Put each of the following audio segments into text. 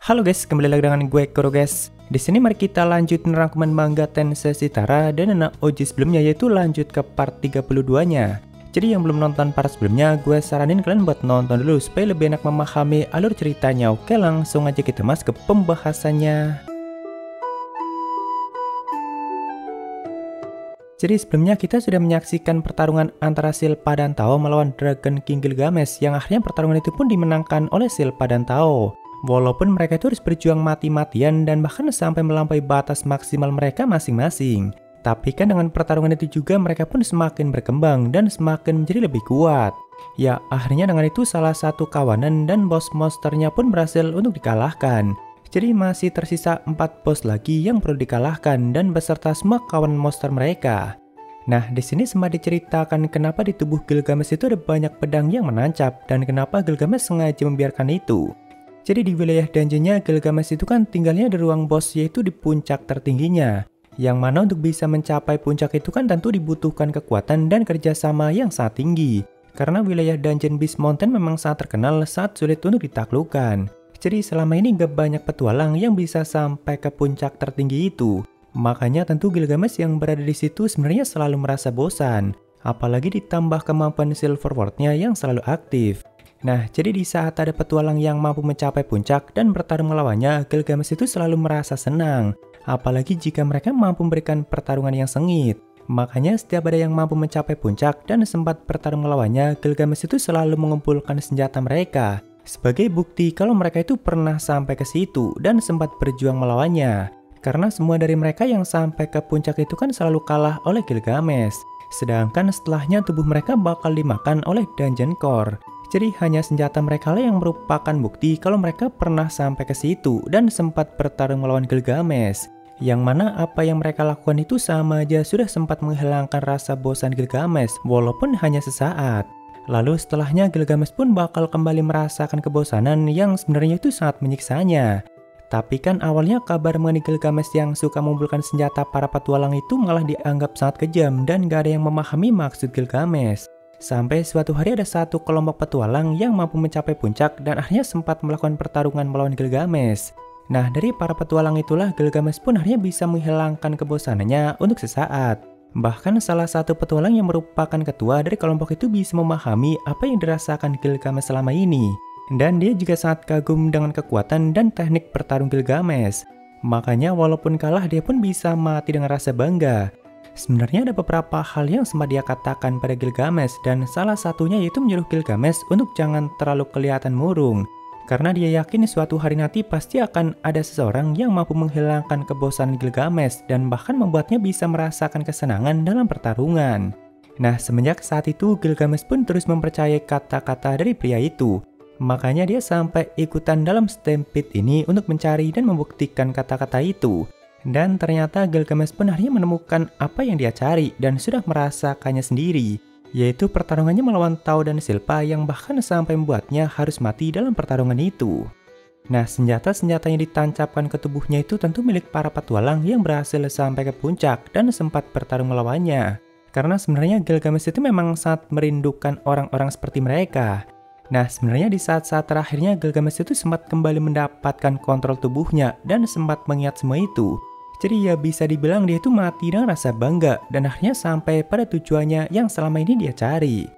Halo guys, kembali lagi dengan gue Kuro guys. Di sini mari kita lanjut rangkuman manga Tensei Shitara dan anak Oji sebelumnya, yaitu lanjut ke part 32-nya. Jadi yang belum nonton part sebelumnya, gue saranin kalian buat nonton dulu supaya lebih enak memahami alur ceritanya. Oke, langsung aja kita masuk ke pembahasannya. Jadi sebelumnya kita sudah menyaksikan pertarungan antara Silpa dan Tao melawan Dragon King Gilgamesh, yang akhirnya pertarungan itu pun dimenangkan oleh Silpa dan Tao. Walaupun mereka itu harus berjuang mati-matian dan bahkan sampai melampaui batas maksimal mereka masing-masing. Tapi kan dengan pertarungan itu juga mereka pun semakin berkembang dan semakin menjadi lebih kuat. Ya, akhirnya dengan itu salah satu kawanan dan bos monsternya pun berhasil untuk dikalahkan. Jadi masih tersisa 4 bos lagi yang perlu dikalahkan dan beserta semua kawan monster mereka. Nah, di sini sempat diceritakan kenapa di tubuh Gilgamesh itu ada banyak pedang yang menancap dan kenapa Gilgamesh sengaja membiarkan itu. Jadi di wilayah dungeonnya Gilgamesh itu kan tinggalnya di ruang bos, yaitu di puncak tertingginya. Yang mana untuk bisa mencapai puncak itu kan tentu dibutuhkan kekuatan dan kerjasama yang sangat tinggi. Karena wilayah dungeon Beast Mountain memang sangat terkenal saat sulit untuk ditaklukkan. Jadi selama ini gak banyak petualang yang bisa sampai ke puncak tertinggi itu. Makanya tentu Gilgamesh yang berada di situ sebenarnya selalu merasa bosan. Apalagi ditambah kemampuan Silver Sword-nya yang selalu aktif. Nah, jadi di saat ada petualang yang mampu mencapai puncak dan bertarung melawannya, Gilgamesh itu selalu merasa senang. Apalagi jika mereka mampu memberikan pertarungan yang sengit. Makanya setiap ada yang mampu mencapai puncak dan sempat bertarung melawannya, Gilgamesh itu selalu mengumpulkan senjata mereka. Sebagai bukti kalau mereka itu pernah sampai ke situ dan sempat berjuang melawannya. Karena semua dari mereka yang sampai ke puncak itu kan selalu kalah oleh Gilgamesh. Sedangkan setelahnya tubuh mereka bakal dimakan oleh Dungeon Core. Jadi hanya senjata mereka lah yang merupakan bukti kalau mereka pernah sampai ke situ dan sempat bertarung melawan Gilgamesh. Yang mana apa yang mereka lakukan itu sama aja sudah sempat menghilangkan rasa bosan Gilgamesh walaupun hanya sesaat. Lalu setelahnya Gilgamesh pun bakal kembali merasakan kebosanan yang sebenarnya itu sangat menyiksanya. Tapi kan awalnya kabar mengenai Gilgamesh yang suka mengumpulkan senjata para petualang itu malah dianggap sangat kejam dan gak ada yang memahami maksud Gilgamesh. Sampai suatu hari ada satu kelompok petualang yang mampu mencapai puncak dan akhirnya sempat melakukan pertarungan melawan Gilgamesh. Nah, dari para petualang itulah Gilgamesh pun akhirnya bisa menghilangkan kebosanannya untuk sesaat. Bahkan salah satu petualang yang merupakan ketua dari kelompok itu bisa memahami apa yang dirasakan Gilgamesh selama ini. Dan dia juga sangat kagum dengan kekuatan dan teknik bertarung Gilgamesh. Makanya walaupun kalah dia pun bisa mati dengan rasa bangga. Sebenarnya ada beberapa hal yang sempat dia katakan pada Gilgamesh dan salah satunya yaitu menyuruh Gilgamesh untuk jangan terlalu kelihatan murung. Karena dia yakin suatu hari nanti pasti akan ada seseorang yang mampu menghilangkan kebosanan Gilgamesh dan bahkan membuatnya bisa merasakan kesenangan dalam pertarungan. Nah, semenjak saat itu Gilgamesh pun terus mempercayai kata-kata dari pria itu. Makanya dia sampai ikutan dalam stampede ini untuk mencari dan membuktikan kata-kata itu. Dan ternyata Gilgamesh pun akhirnya menemukan apa yang dia cari dan sudah merasakannya sendiri, yaitu pertarungannya melawan Tao dan Silpa yang bahkan sampai membuatnya harus mati dalam pertarungan itu. Nah, senjata-senjata yang ditancapkan ke tubuhnya itu tentu milik para petualang yang berhasil sampai ke puncak dan sempat bertarung melawannya. Karena sebenarnya Gilgamesh itu memang sangat merindukan orang-orang seperti mereka. Nah, sebenarnya di saat-saat terakhirnya Gilgamesh itu sempat kembali mendapatkan kontrol tubuhnya dan sempat mengingat semua itu. Jadi ya bisa dibilang dia itu mati dengan rasa bangga dan akhirnya sampai pada tujuannya yang selama ini dia cari.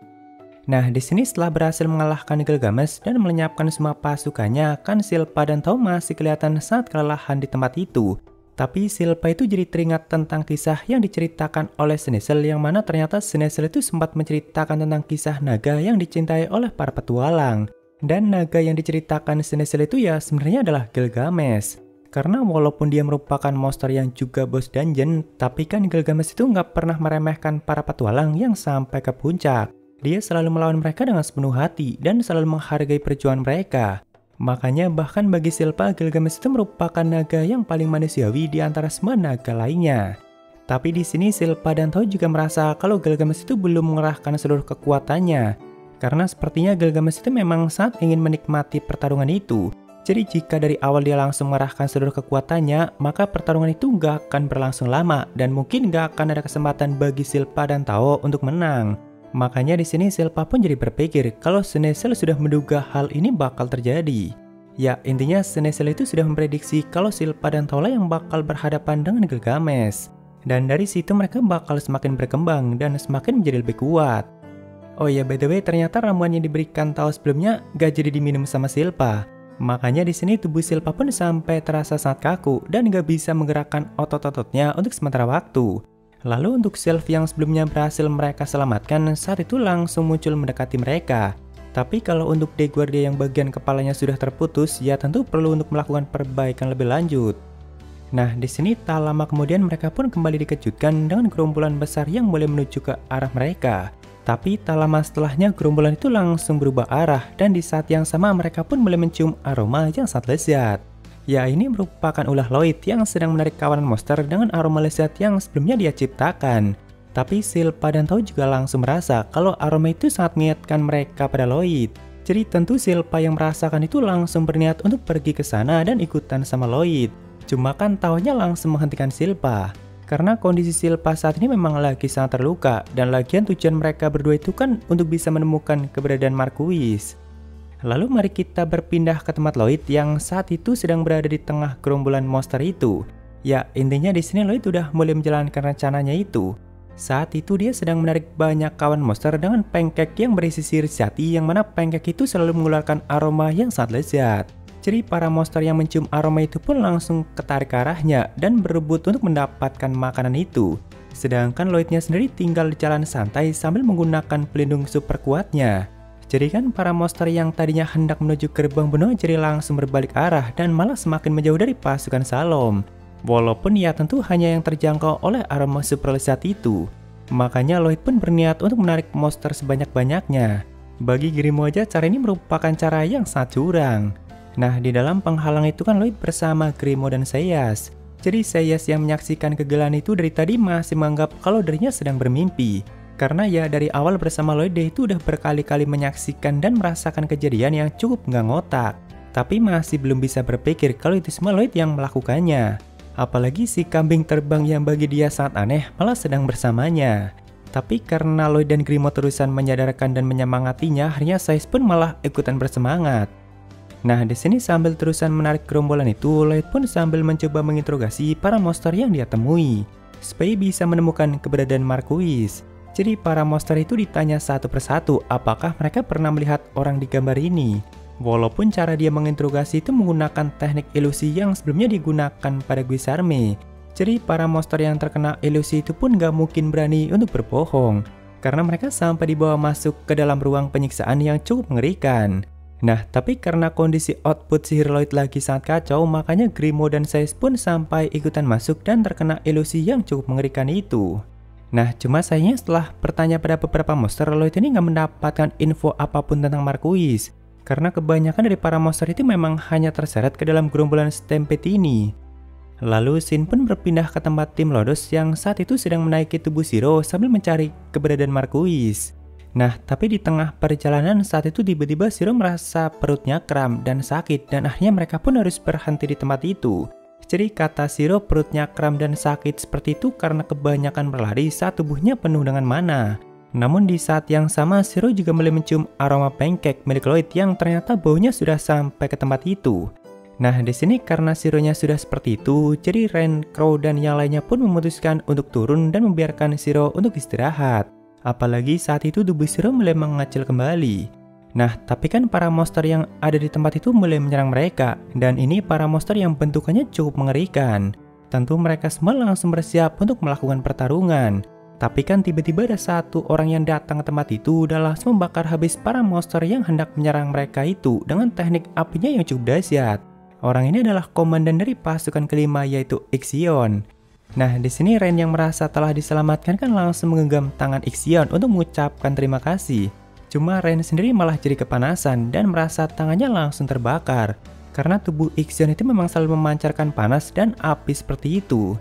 Nah, di sini setelah berhasil mengalahkan Gilgamesh dan melenyapkan semua pasukannya, kan Silpa dan Tao masih kelihatan sangat kelelahan di tempat itu. Tapi Silpa itu jadi teringat tentang kisah yang diceritakan oleh Shneasel, yang mana ternyata Shneasel itu sempat menceritakan tentang kisah naga yang dicintai oleh para petualang. Dan naga yang diceritakan Shneasel itu ya sebenarnya adalah Gilgamesh. Karena walaupun dia merupakan monster yang juga bos dungeon, tapi kan Gilgamesh itu nggak pernah meremehkan para petualang yang sampai ke puncak. Dia selalu melawan mereka dengan sepenuh hati dan selalu menghargai perjuangan mereka. Makanya bahkan bagi Silpa, Gilgamesh itu merupakan naga yang paling manusiawi di antara semua naga lainnya. Tapi di sini Silpa dan Tao juga merasa kalau Gilgamesh itu belum mengerahkan seluruh kekuatannya. Karena sepertinya Gilgamesh itu memang sangat ingin menikmati pertarungan itu. Jadi jika dari awal dia langsung mengerahkan seluruh kekuatannya, maka pertarungan itu nggak akan berlangsung lama dan mungkin nggak akan ada kesempatan bagi Silpa dan Tao untuk menang. Makanya di sini Silpa pun jadi berpikir kalau Shneasel sudah menduga hal ini bakal terjadi. Ya, intinya Senesil itu sudah memprediksi kalau Silpa dan Taula yang bakal berhadapan dengan Gilgamesh. Dan dari situ mereka bakal semakin berkembang dan semakin menjadi lebih kuat. Oh ya, by the way, ternyata ramuan yang diberikan Tao sebelumnya gak jadi diminum sama Silpa. Makanya di sini tubuh Silpa pun sampai terasa sangat kaku dan gak bisa menggerakkan otot-ototnya untuk sementara waktu. Lalu untuk Sylph yang sebelumnya berhasil mereka selamatkan saat itu langsung muncul mendekati mereka. Tapi kalau untuk DeGuardia yang bagian kepalanya sudah terputus, ya tentu perlu untuk melakukan perbaikan lebih lanjut. Nah, di sini tak lama kemudian mereka pun kembali dikejutkan dengan gerombolan besar yang mulai menuju ke arah mereka. Tapi tak lama setelahnya gerombolan itu langsung berubah arah dan di saat yang sama mereka pun mulai mencium aroma yang sangat lezat. Ya, ini merupakan ulah Lloyd yang sedang menarik kawanan monster dengan aroma lezat yang sebelumnya dia ciptakan. Tapi Silpa dan Tao juga langsung merasa kalau aroma itu sangat mengingatkan mereka pada Lloyd. Jadi tentu Silpa yang merasakan itu langsung berniat untuk pergi ke sana dan ikutan sama Lloyd. Cuma kan Tao-nya langsung menghentikan Silpa. Karena kondisi Silpa saat ini memang lagi sangat terluka dan lagian tujuan mereka berdua itu kan untuk bisa menemukan keberadaan Marquis. Lalu mari kita berpindah ke tempat Lloyd yang saat itu sedang berada di tengah gerombolan monster itu. Ya, intinya di sini Lloyd udah mulai menjalankan rencananya itu. Saat itu dia sedang menarik banyak kawan monster dengan pancake yang berisi sirih jati yang mana pancake itu selalu mengeluarkan aroma yang sangat lezat. Jadi para monster yang mencium aroma itu pun langsung ketarik ke arahnya dan berebut untuk mendapatkan makanan itu. Sedangkan Lloydnya sendiri tinggal di jalan santai sambil menggunakan pelindung super kuatnya. Jadi kan para monster yang tadinya hendak menuju gerbang benua jadi langsung berbalik arah dan malah semakin menjauh dari pasukan Shalom. Walaupun ya tentu hanya yang terjangkau oleh aroma super lezat itu. Makanya Lloyd pun berniat untuk menarik monster sebanyak-banyaknya. Bagi Grimo aja cara ini merupakan cara yang sangat curang. Nah, di dalam penghalang itu kan Lloyd bersama Grimo dan Seyas. Jadi Seyas yang menyaksikan kegelapan itu dari tadi masih menganggap kalau dirinya sedang bermimpi. Karena ya dari awal bersama Lloyd dia itu udah berkali-kali menyaksikan dan merasakan kejadian yang cukup nggak ngotak. Tapi masih belum bisa berpikir kalau itu semua Lloyd yang melakukannya. Apalagi si kambing terbang yang bagi dia sangat aneh malah sedang bersamanya. Tapi karena Lloyd dan Grimo terusan menyadarkan dan menyemangatinya, akhirnya Seyas pun malah ikutan bersemangat. Nah, di sini sambil terusan menarik gerombolan itu, Lloyd pun sambil mencoba menginterogasi para monster yang dia temui supaya bisa menemukan keberadaan Marquis. Jadi para monster itu ditanya satu persatu apakah mereka pernah melihat orang di gambar ini. Walaupun cara dia menginterogasi itu menggunakan teknik ilusi yang sebelumnya digunakan pada Guisarme. Jadi para monster yang terkena ilusi itu pun gak mungkin berani untuk berbohong. Karena mereka sampai dibawa masuk ke dalam ruang penyiksaan yang cukup mengerikan. Nah, tapi karena kondisi output sihir Lloyd lagi sangat kacau, makanya Grimo dan Seyas pun sampai ikutan masuk dan terkena ilusi yang cukup mengerikan itu. Nah, cuma sayangnya setelah bertanya pada beberapa monster, Lloyd ini gak mendapatkan info apapun tentang Marquis. Karena kebanyakan dari para monster itu memang hanya terseret ke dalam gerombolan Stampede ini. Lalu Shin pun berpindah ke tempat tim Lodos yang saat itu sedang menaiki tubuh Shiro sambil mencari keberadaan Marquis. Nah, tapi di tengah perjalanan saat itu tiba-tiba Shiro merasa perutnya kram dan sakit dan akhirnya mereka pun harus berhenti di tempat itu. Jadi kata Shiro perutnya kram dan sakit seperti itu karena kebanyakan berlari saat tubuhnya penuh dengan mana. Namun di saat yang sama Shiro juga mulai mencium aroma pancake milik Lloyd yang ternyata baunya sudah sampai ke tempat itu. Nah, di sini karena Shiro-nya sudah seperti itu, jadi Ren, Crow dan yang lainnya pun memutuskan untuk turun dan membiarkan Shiro untuk istirahat. Apalagi saat itu tubuh Shiro mulai mengecil kembali. Nah, tapi kan para monster yang ada di tempat itu mulai menyerang mereka, dan ini para monster yang bentukannya cukup mengerikan. Tentu mereka semua langsung bersiap untuk melakukan pertarungan. Tapi kan tiba-tiba ada satu orang yang datang ke tempat itu dan langsung membakar habis para monster yang hendak menyerang mereka itu dengan teknik apinya yang cukup dahsyat. Orang ini adalah komandan dari pasukan kelima yaitu Ixion. Nah, di sini Ren yang merasa telah diselamatkan kan langsung menggenggam tangan Ixion untuk mengucapkan terima kasih. Cuma Ren sendiri malah jadi kepanasan dan merasa tangannya langsung terbakar. Karena tubuh Ixion itu memang selalu memancarkan panas dan api seperti itu.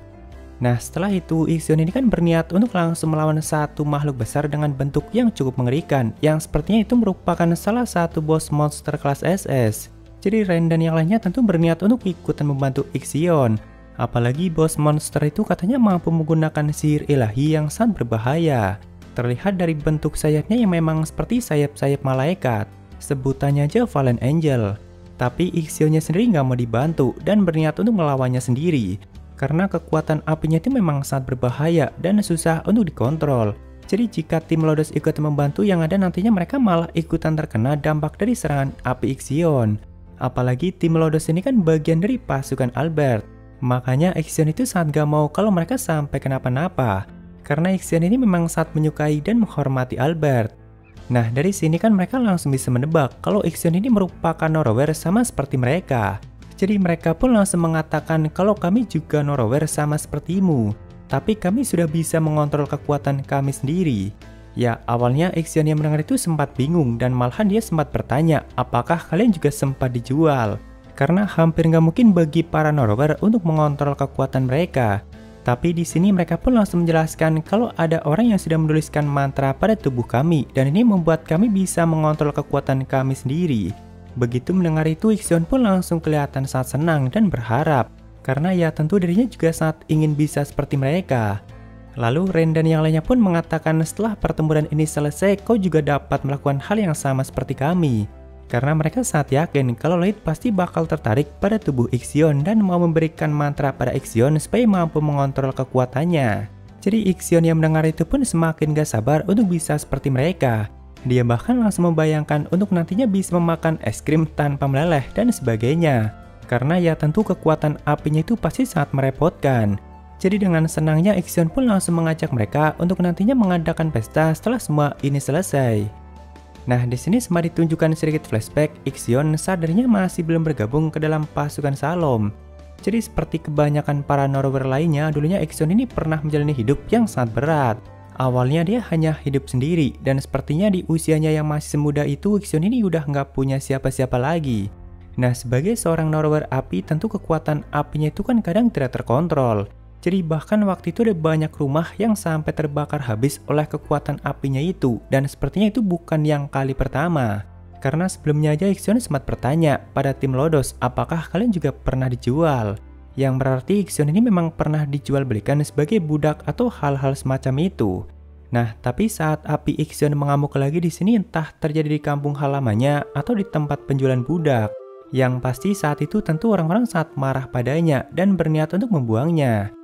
Nah, setelah itu Ixion ini kan berniat untuk langsung melawan satu makhluk besar dengan bentuk yang cukup mengerikan, yang sepertinya itu merupakan salah satu bos monster kelas SS. Jadi Ren dan yang lainnya tentu berniat untuk ikutan membantu Ixion. Apalagi bos monster itu katanya mampu menggunakan sihir ilahi yang sangat berbahaya. Terlihat dari bentuk sayapnya yang memang seperti sayap-sayap malaikat. Sebutannya aja Fallen Angel. Tapi Ixionnya sendiri nggak mau dibantu dan berniat untuk melawannya sendiri. Karena kekuatan apinya itu memang sangat berbahaya dan susah untuk dikontrol. Jadi jika tim Lodos ikut membantu, yang ada nantinya mereka malah ikutan terkena dampak dari serangan api Ixion. Apalagi tim Lodos ini kan bagian dari pasukan Albert. Makanya Ixion itu sangat gak mau kalau mereka sampai kenapa-napa. Karena Ixion ini memang sangat menyukai dan menghormati Albert. Nah, dari sini kan mereka langsung bisa menebak kalau Ixion ini merupakan Norower sama seperti mereka. Jadi mereka pun langsung mengatakan kalau kami juga Norower sama sepertimu, tapi kami sudah bisa mengontrol kekuatan kami sendiri. Ya, awalnya Ixion yang mendengar itu sempat bingung dan malahan dia sempat bertanya apakah kalian juga sempat dijual. Karena hampir nggak mungkin bagi para Norower untuk mengontrol kekuatan mereka. Tapi di sini mereka pun langsung menjelaskan kalau ada orang yang sudah menuliskan mantra pada tubuh kami dan ini membuat kami bisa mengontrol kekuatan kami sendiri. Begitu mendengar itu, Ixion pun langsung kelihatan sangat senang dan berharap. Karena ya tentu dirinya juga sangat ingin bisa seperti mereka. Lalu Ren dan yang lainnya pun mengatakan setelah pertempuran ini selesai, kau juga dapat melakukan hal yang sama seperti kami. Karena mereka sangat yakin kalau Light pasti bakal tertarik pada tubuh Ixion dan mau memberikan mantra pada Ixion supaya mampu mengontrol kekuatannya. Jadi Ixion yang mendengar itu pun semakin gak sabar untuk bisa seperti mereka. Dia bahkan langsung membayangkan untuk nantinya bisa memakan es krim tanpa meleleh dan sebagainya. Karena ya tentu kekuatan apinya itu pasti sangat merepotkan. Jadi dengan senangnya Ixion pun langsung mengajak mereka untuk nantinya mengadakan pesta setelah semua ini selesai. Nah, di sini sempat ditunjukkan sedikit flashback Ixion saat dirinya masih belum bergabung ke dalam pasukan Salom. Jadi seperti kebanyakan para Norower lainnya, dulunya Ixion ini pernah menjalani hidup yang sangat berat. Awalnya dia hanya hidup sendiri dan sepertinya di usianya yang masih semuda itu Ixion ini udah nggak punya siapa-siapa lagi. Nah, sebagai seorang Norower api tentu kekuatan apinya itu kan kadang tidak terkontrol. Jadi bahkan waktu itu ada banyak rumah yang sampai terbakar habis oleh kekuatan apinya itu dan sepertinya itu bukan yang kali pertama. Karena sebelumnya aja Ixion sempat bertanya pada tim Lodos apakah kalian juga pernah dijual. Yang berarti Ixion ini memang pernah dijual belikan sebagai budak atau hal-hal semacam itu. Nah, tapi saat api Ixion mengamuk lagi di sini entah terjadi di kampung halamannya atau di tempat penjualan budak. Yang pasti saat itu tentu orang-orang sangat marah padanya dan berniat untuk membuangnya.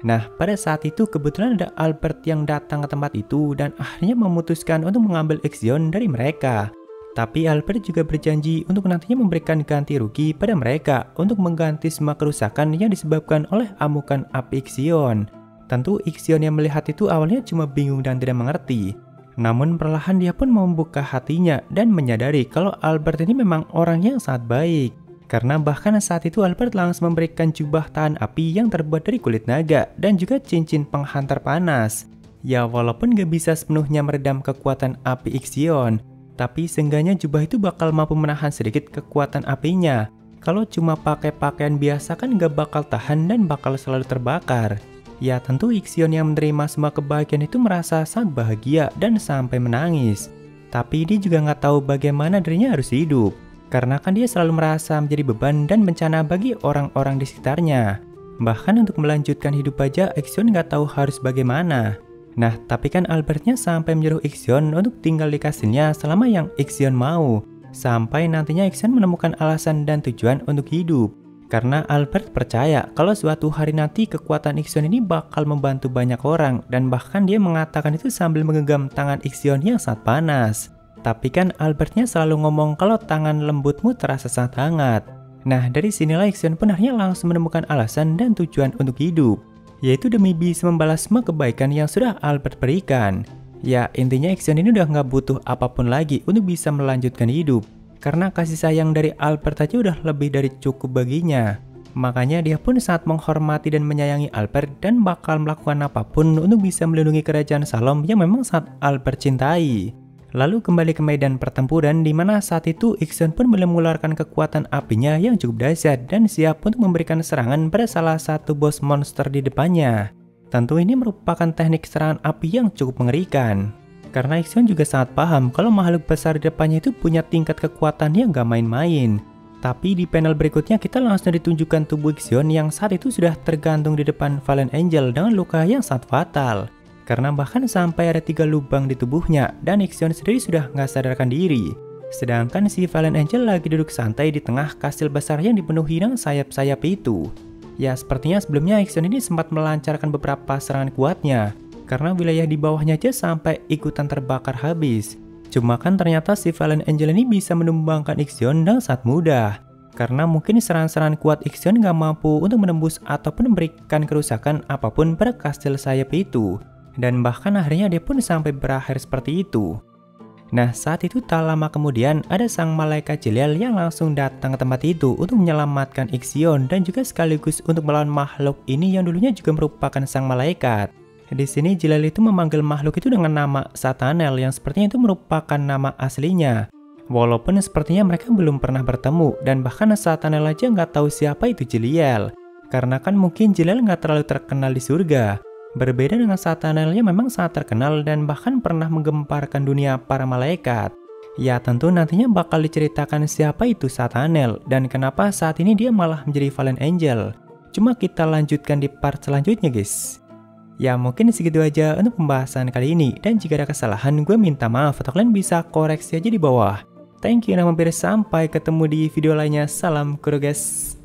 Nah, pada saat itu kebetulan ada Albert yang datang ke tempat itu dan akhirnya memutuskan untuk mengambil Ixion dari mereka. Tapi Albert juga berjanji untuk nantinya memberikan ganti rugi pada mereka untuk mengganti semua kerusakan yang disebabkan oleh amukan api Ixion. Tentu Ixion yang melihat itu awalnya cuma bingung dan tidak mengerti. Namun perlahan dia pun membuka hatinya dan menyadari kalau Albert ini memang orang yang sangat baik. Karena bahkan saat itu Albert langsung memberikan jubah tahan api yang terbuat dari kulit naga dan juga cincin penghantar panas. Ya walaupun gak bisa sepenuhnya meredam kekuatan api Ixion, tapi seenggaknya jubah itu bakal mampu menahan sedikit kekuatan apinya. Kalau cuma pakai pakaian biasa kan gak bakal tahan dan bakal selalu terbakar. Ya tentu Ixion yang menerima semua kebahagiaan itu merasa sangat bahagia dan sampai menangis. Tapi dia juga gak tahu bagaimana dirinya harus hidup. Karena kan dia selalu merasa menjadi beban dan bencana bagi orang-orang di sekitarnya. Bahkan untuk melanjutkan hidup aja Ixion nggak tahu harus bagaimana. Nah, tapi kan Albertnya sampai menyuruh Ixion untuk tinggal di kastilnya selama yang Ixion mau. Sampai nantinya Ixion menemukan alasan dan tujuan untuk hidup. Karena Albert percaya kalau suatu hari nanti kekuatan Ixion ini bakal membantu banyak orang. Dan bahkan dia mengatakan itu sambil menggenggam tangan Ixion yang sangat panas. Tapi kan Albertnya selalu ngomong kalau tangan lembutmu terasa sangat hangat. Nah, dari sinilah Ixion pun akhirnya langsung menemukan alasan dan tujuan untuk hidup. Yaitu demi bisa membalas semua kebaikan yang sudah Albert berikan. Ya, intinya Ixion ini udah nggak butuh apapun lagi untuk bisa melanjutkan hidup. Karena kasih sayang dari Albert aja udah lebih dari cukup baginya. Makanya dia pun sangat menghormati dan menyayangi Albert dan bakal melakukan apapun untuk bisa melindungi kerajaan Salom yang memang sangat Albert cintai. Lalu kembali ke medan pertempuran di mana saat itu Ixion pun belum mengeluarkan kekuatan apinya yang cukup dahsyat dan siap untuk memberikan serangan pada salah satu bos monster di depannya. Tentu ini merupakan teknik serangan api yang cukup mengerikan. Karena Ixion juga sangat paham kalau makhluk besar di depannya itu punya tingkat kekuatan yang gak main-main. Tapi di panel berikutnya kita langsung ditunjukkan tubuh Ixion yang saat itu sudah tergantung di depan Fallen Angel dengan luka yang sangat fatal. Karena bahkan sampai ada 3 lubang di tubuhnya dan Ixion sendiri sudah nggak sadarkan diri. Sedangkan si Fallen Angel lagi duduk santai di tengah kastil besar yang dipenuhi dengan sayap-sayap itu. Ya, sepertinya sebelumnya Ixion ini sempat melancarkan beberapa serangan kuatnya, karena wilayah di bawahnya aja sampai ikutan terbakar habis. Cuma kan ternyata si Fallen Angel ini bisa menumbangkan Ixion dengan sangat mudah. Karena mungkin serangan-serangan kuat Ixion nggak mampu untuk menembus ataupun memberikan kerusakan apapun pada kastil sayap itu. Dan bahkan akhirnya dia pun sampai berakhir seperti itu. Nah, saat itu tak lama kemudian ada sang malaikat Jelial yang langsung datang ke tempat itu untuk menyelamatkan Ixion dan juga sekaligus untuk melawan makhluk ini yang dulunya juga merupakan sang malaikat. Di sini Jelial itu memanggil makhluk itu dengan nama Satanel yang sepertinya itu merupakan nama aslinya. Walaupun sepertinya mereka belum pernah bertemu dan bahkan Satanel aja nggak tahu siapa itu Jelial. Karena kan mungkin Jelial nggak terlalu terkenal di surga. Berbeda dengan Satanel yang memang sangat terkenal dan bahkan pernah menggemparkan dunia para malaikat. Ya tentu nantinya bakal diceritakan siapa itu Satanel dan kenapa saat ini dia malah menjadi Fallen Angel. Cuma kita lanjutkan di part selanjutnya guys. Ya mungkin segitu aja untuk pembahasan kali ini dan jika ada kesalahan gue minta maaf atau kalian bisa koreksi aja di bawah. Thank you, nah mampir sampai ketemu di video lainnya. Salam kuro guys.